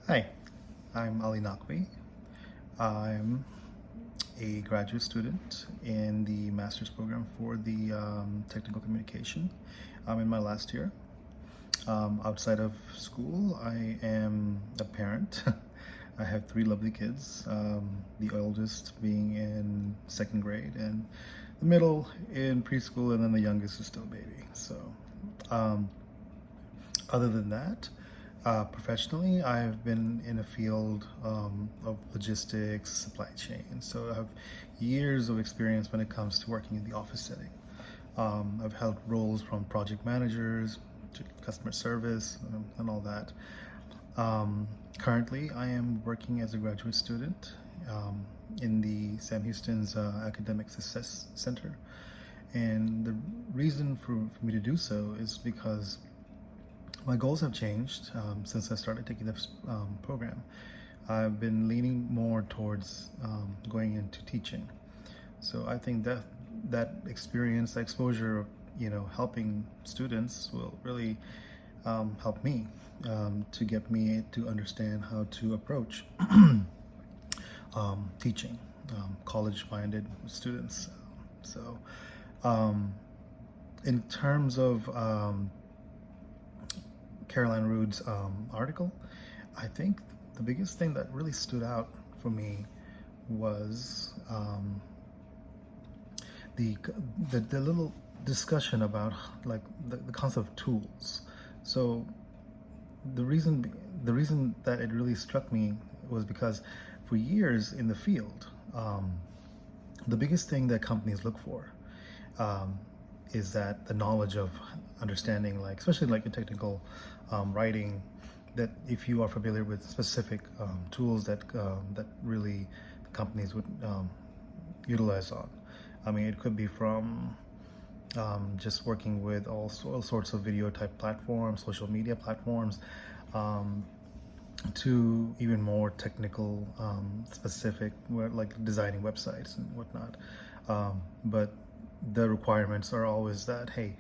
Hi, I'm Ali Naqvi. I'm a graduate student in the master's program for the technical communication. I'm in my last year. Outside of school, I am a parent. I have three lovely kids, the oldest being in second grade, and the middle in preschool, and then the youngest is still a baby. So, um, other than that, professionally, I've been in a field of logistics, supply chain. So I have years of experience when it comes to working in the office setting. I've held roles from project managers to customer service and all that. Currently, I am working as a graduate student in the Sam Houston's Academic Success Center. And the reason for me to do so is because my goals have changed since I started taking this program. I've been leaning more towards going into teaching. So I think that experience, that exposure of helping students will really help me to get me to understand how to approach teaching college-minded students. So in terms of Caroline Rood's article, I think the biggest thing that really stood out for me was the little discussion about like the concept of tools. So the reason that it really struck me was because for years in the field, the biggest thing that companies look for um, is that the knowledge of understanding, like especially like in technical writing, that if you are familiar with specific tools that really companies would utilize on. I mean, it could be from just working with all sorts of video type platforms, social media platforms, um, to even more technical, specific, like designing websites and whatnot. But the requirements are always that, hey,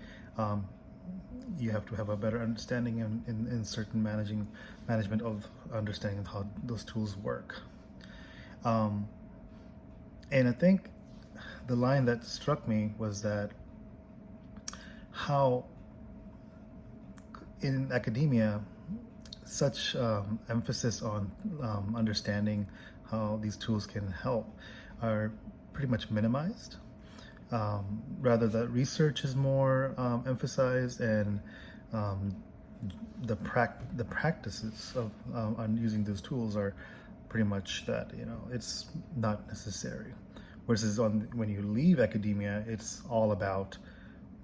you have to have a better understanding in certain management of understanding of how those tools work. Um, and I think the line that struck me was that how in academia such emphasis on understanding how these tools can help are pretty much minimized. Rather, that research is more emphasized, and um, the practices of on using those tools are pretty much that it's not necessary. Versus on when you leave academia, it's all about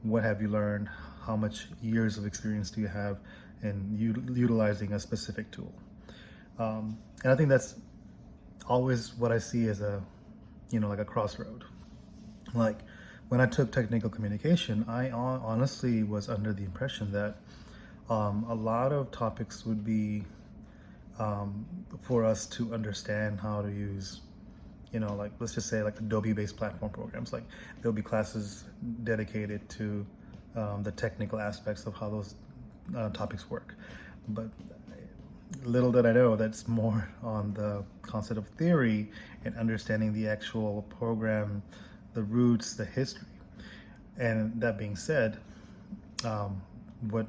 what have you learned, how much years of experience do you have, and utilizing a specific tool. And I think that's always what I see as a like a crossroad. Like when I took technical communication, I honestly was under the impression that a lot of topics would be for us to understand how to use, like let's just say like Adobe-based platform programs. Like there'll be classes dedicated to the technical aspects of how those topics work. But little did I know that's more on the concept of theory and understanding the actual program, the roots, the history. And that being said, what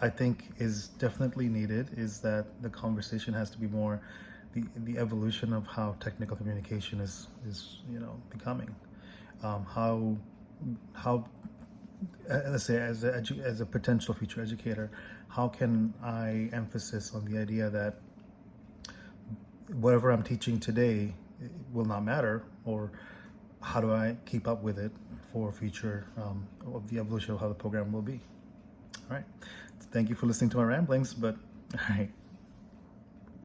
I think is definitely needed is that the conversation has to be more the evolution of how technical communication is becoming. How let's say as a potential future educator, how can I emphasize on the idea that whatever I'm teaching today will not matter, or how do I keep up with it for future of the evolution of how the program will be. All right. Thank you for listening to my ramblings, but all right.